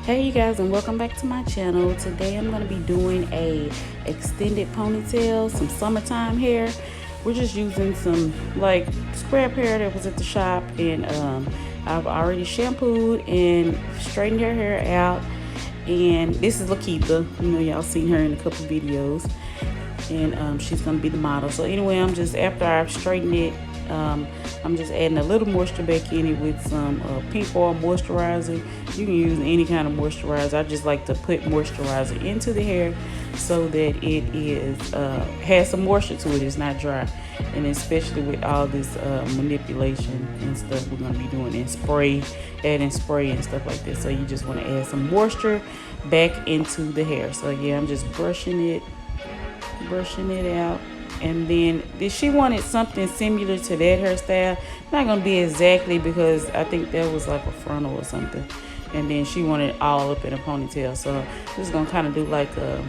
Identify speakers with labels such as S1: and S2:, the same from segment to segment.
S1: Hey you guys, and welcome back to my channel. Today I'm going to be doing a extended ponytail, some summertime hair. We're just using some like scrap hair that was at the shop, and I've already shampooed and straightened her hair out. And this is Lakitha. Y'all seen her in a couple videos, and she's going to be the model. So anyway, after I've straightened it, I'm just adding a little moisture back in it with some pink oil moisturizer. You can use any kind of moisturizer. I just like to put moisturizer into the hair so that it is has some moisture to it. It's not dry, and especially with all this manipulation and stuff we're going to be doing, and adding spray and stuff like this. So you just want to add some moisture back into the hair. So yeah, I'm just brushing it out. And then she wanted something similar to that hairstyle. Not gonna be exactly, because I think that was like a frontal or something. And then she wanted it all up in a ponytail. So I'm just gonna kind of do like a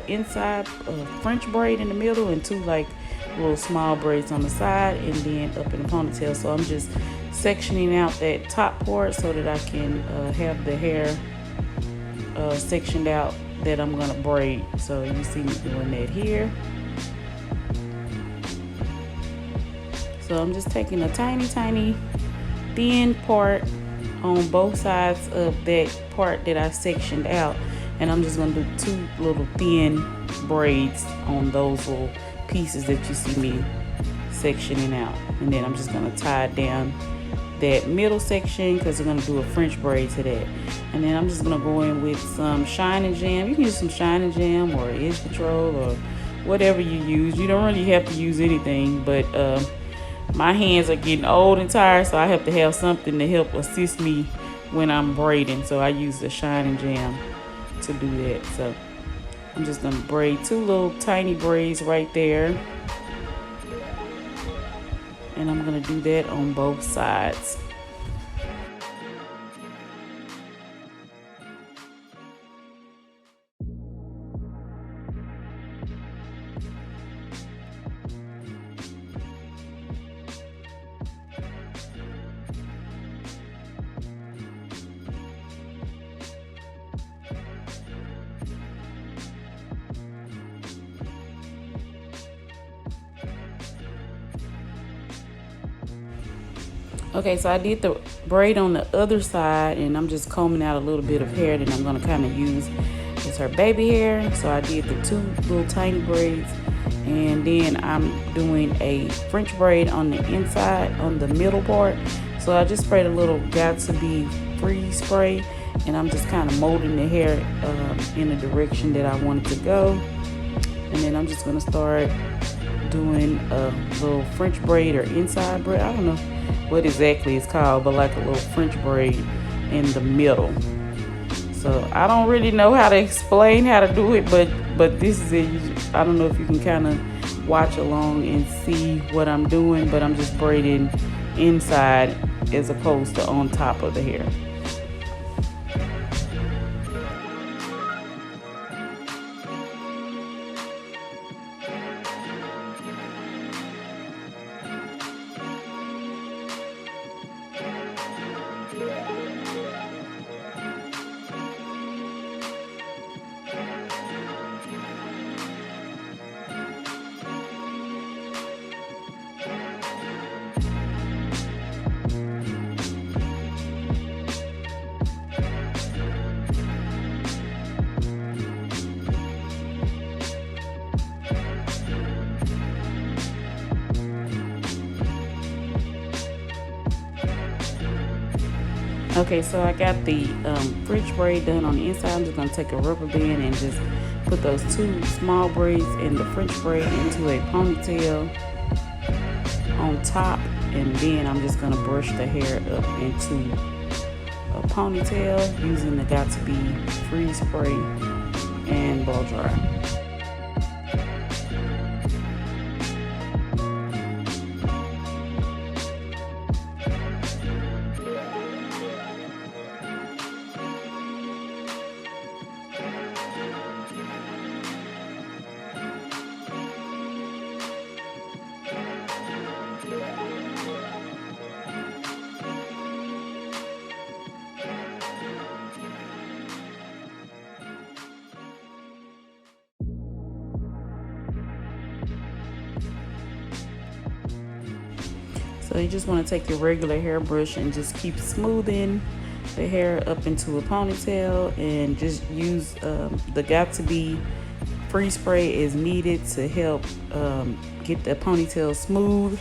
S1: inside French braid in the middle and two like little small braids on the side, and then up in a ponytail. So I'm just sectioning out that top part so that I can have the hair sectioned out that I'm gonna braid. So you see me doing that here. So I'm just taking a tiny thin part on both sides of that part that I sectioned out, and I'm just going to do two little thin braids on those little pieces that you see me sectioning out. And then I'm just going to tie down that middle section because we're going to do a French braid to that. And then I'm just going to go in with some Shine and Jam. You can use some Shine and Jam or Edge Control or whatever you use. You don't really have to use anything, but my hands are getting old and tired, so I have to have something to help assist me when I'm braiding. So I use the Shine and Jam to do that. So I'm just going to braid two little tiny braids right there. And I'm going to do that on both sides. Okay, so I did the braid on the other side, and I'm just combing out a little bit of hair that I'm going to kind of use as her baby hair. So I did the two little tiny braids, and then I'm doing a French braid on the inside, on the middle part. So I just sprayed a little Got To Be Free spray, and I'm just kind of molding the hair in the direction that I want it to go. And then I'm just going to start doing a little French braid or inside braid. I don't know what exactly it's called, but like a little French braid in the middle. So I don't really know how to explain how to do it, but this is it. I don't know if you can kind of watch along and see what I'm doing, but I'm just braiding inside as opposed to on top of the hair. Okay, so I got the French braid done on the inside. I'm just going to take a rubber band and just put those two small braids and the French braid into a ponytail on top, and then I'm just going to brush the hair up into a ponytail using the Got To Be Free spray and blow dry. So you just want to take your regular hairbrush and just keep smoothing the hair up into a ponytail, and just use the Got To Be Free Spray as needed to help get the ponytail smooth.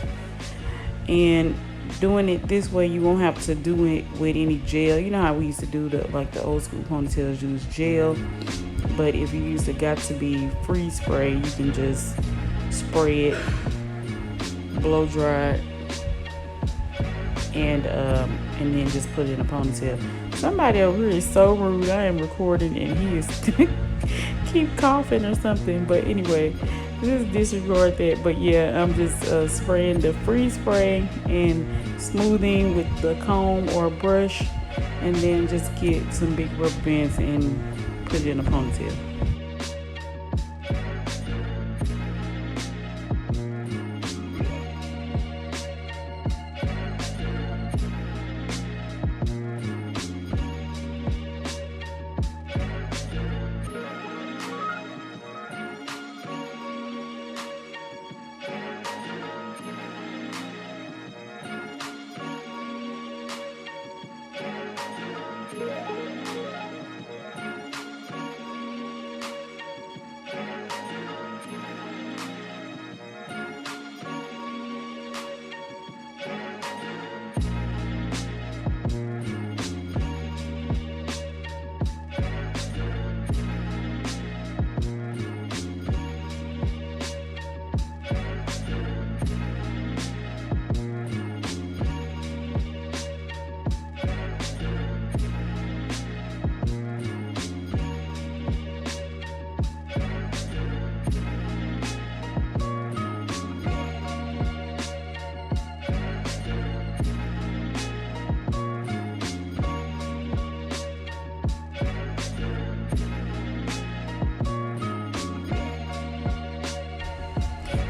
S1: And doing it this way, you won't have to do it with any gel. You know how we used to do the old school ponytails use gel, but if you use the Got To Be Free Spray, you can just spray it, blow dry it, and then just put it in a ponytail. Somebody over here is so rude. I am recording and he is keep coughing or something. But anyway, just disregard that. But yeah, I'm just spraying the free spray and smoothing with the comb or brush, and then just get some big rubber bands and put it in a ponytail.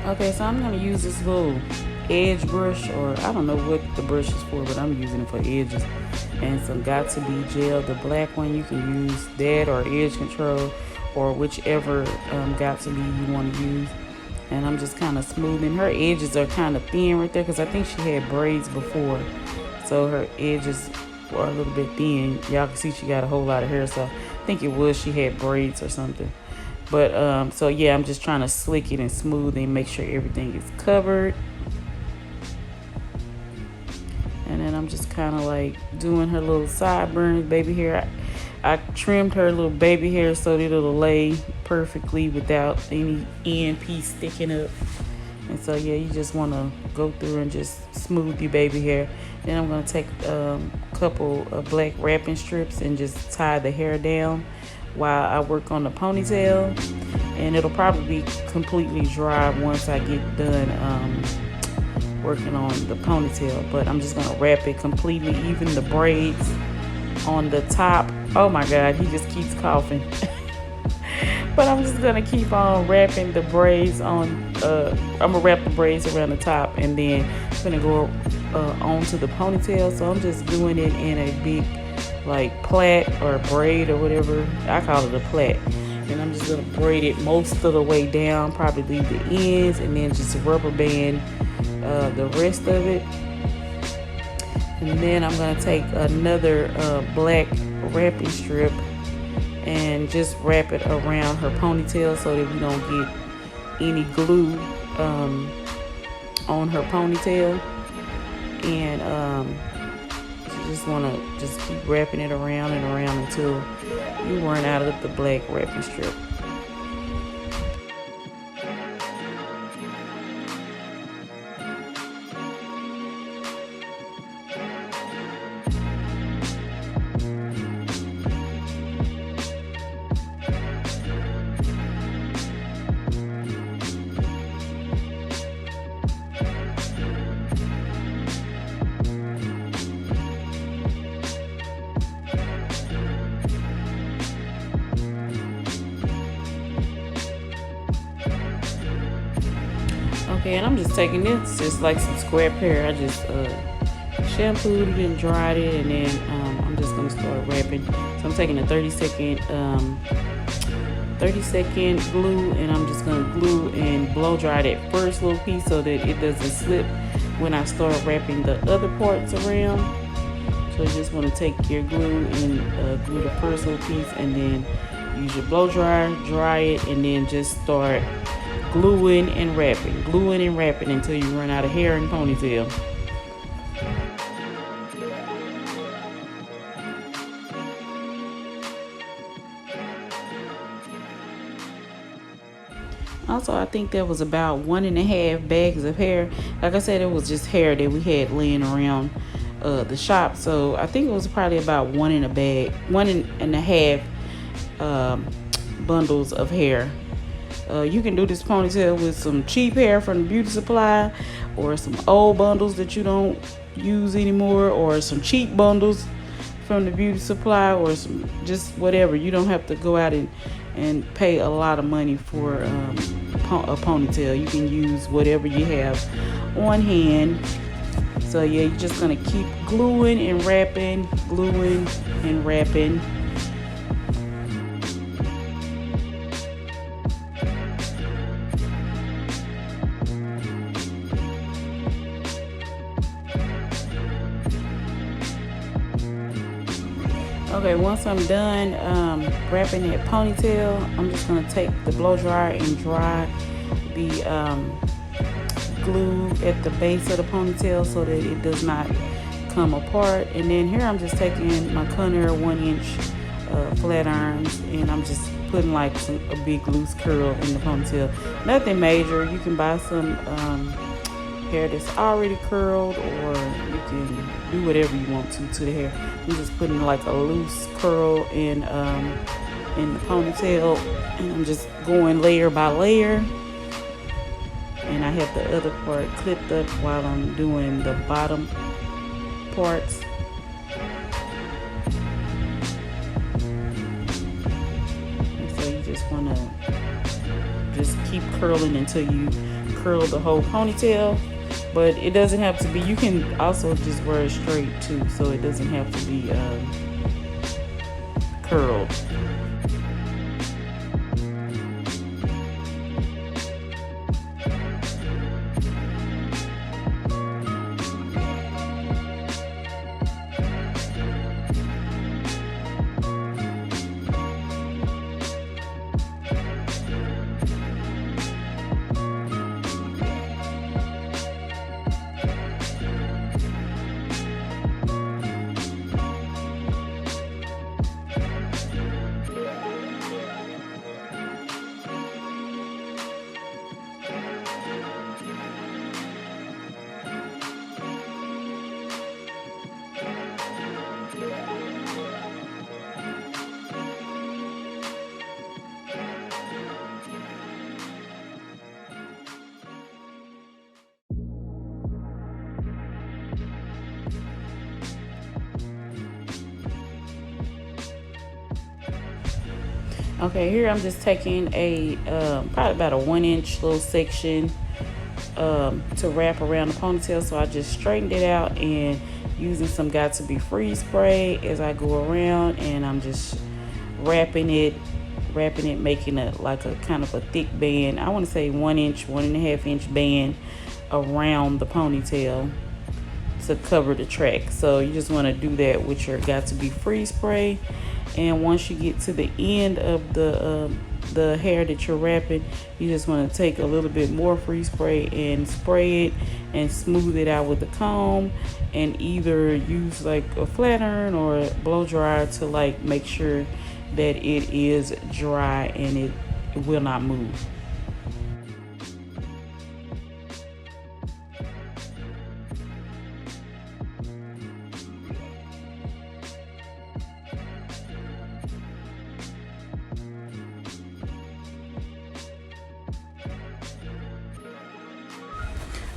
S1: Okay, so I'm gonna use this little edge brush, or I don't know what the brush is for, but I'm using it for edges, and some Got To Be gel, the black one. You can use that or edge control, or whichever Got To Be you want to use. And I'm just kind of smoothing. Her edges are kind of thin right there because I think she had braids before, so her edges are a little bit thin. Y'all can see she got a whole lot of hair, so I think it was she had braids or something. But so yeah, I'm just trying to slick it and smooth and make sure everything is covered. And then I'm just kind of like doing her little sideburns, baby hair. I trimmed her little baby hair so that it'll lay perfectly without any end piece sticking up. And so yeah, you just want to go through and just smooth your baby hair. Then I'm going to take a couple of black wrapping strips and just tie the hair down while I work on the ponytail. And it'll probably be completely dry once I get done working on the ponytail. But I'm just going to wrap it completely, even the braids on the top. Oh my God, he just keeps coughing. But I'm just gonna keep on wrapping the braids on. I'm gonna wrap the braids around the top, and then I'm gonna go onto the ponytail. So I'm just doing it in a big, like, plait or braid or whatever. I call it a plait. And I'm just gonna braid it most of the way down, probably leave the ends, and then just rubber band the rest of it. And then I'm gonna take another black wrapping strip and just wrap it around her ponytail so that we don't get any glue on her ponytail. And you just want to just keep wrapping it around and around until you run out of the black wrapping strip. Okay, and I'm just taking this, just like some scrap hair. I just shampooed it and dried it, and then I'm just gonna start wrapping. So I'm taking a 30-second glue, and I'm just gonna glue and blow dry that first little piece so that it doesn't slip. when I start wrapping the other parts around. So you just want to take your glue and glue the first little piece, and then use your blow dryer, dry it, and then just start gluing and wrapping until you run out of hair and ponytail. Also, I think there was about 1.5 bags of hair. Like I said, it was just hair that we had laying around the shop. So I think it was probably about 1.5 bundles of hair. You can do this ponytail with some cheap hair from the beauty supply, or some old bundles that you don't use anymore, or some cheap bundles from the beauty supply, or some just whatever. You don't have to go out and pay a lot of money for a ponytail. You can use whatever you have on hand. So yeah, you're just gonna keep gluing and wrapping. Okay, once I'm done wrapping that ponytail, I'm just gonna take the blow dryer and dry the glue at the base of the ponytail so that it does not come apart. And then here I'm just taking my Conair 1-inch flat irons, and I'm just putting like a big loose curl in the ponytail. Nothing major. You can buy some hair that's already curled, or you can do whatever you want to the hair. I'm just putting like a loose curl in the ponytail, and I'm just going layer by layer. And I have the other part clipped up while I'm doing the bottom parts. And so you just want to just keep curling until you curl the whole ponytail. But it doesn't have to be, you can also just wear it straight too, so it doesn't have to be curled. Okay, here I'm just taking a probably about a 1-inch little section to wrap around the ponytail. So I just straightened it out and using some Got To Be Freeze spray as I go around, and I'm just wrapping it, making it like a kind of a thick band. I want to say 1-inch, 1.5-inch band around the ponytail to cover the track. So you just want to do that with your Got To Be Freeze spray. And once you get to the end of the hair that you're wrapping, you just want to take a little bit more freeze spray and spray it and smooth it out with a comb, and either use like a flat iron or a blow dryer to like make sure that it is dry and it will not move.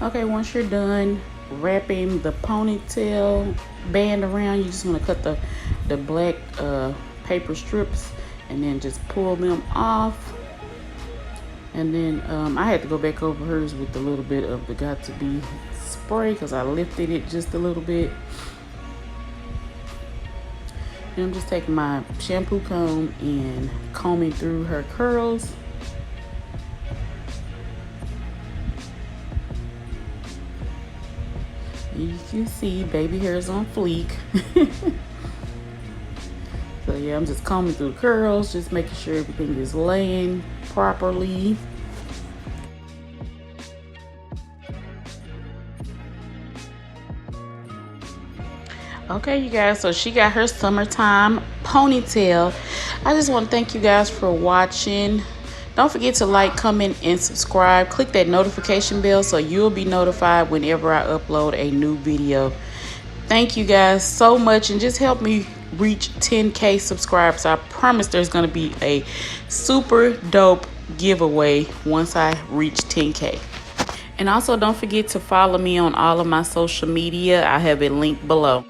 S1: Okay, once you're done wrapping the ponytail band around, you just want to cut the black paper strips and then just pull them off. And then I had to go back over hers with a little bit of the Got To Be spray because I lifted it just a little bit. And I'm just taking my shampoo comb and combing through her curls. You can see baby hair is on fleek. So yeah, I'm just combing through the curls, just making sure everything is laying properly. Okay, you guys, so she got her summertime ponytail. I just want to thank you guys for watching. Don't forget to like, comment, and subscribe. Click that notification bell so you'll be notified whenever I upload a new video. Thank you guys so much, and just help me reach 10K subscribers. I promise there's going to be a super dope giveaway once I reach 10K. And also don't forget to follow me on all of my social media. I have it linked below.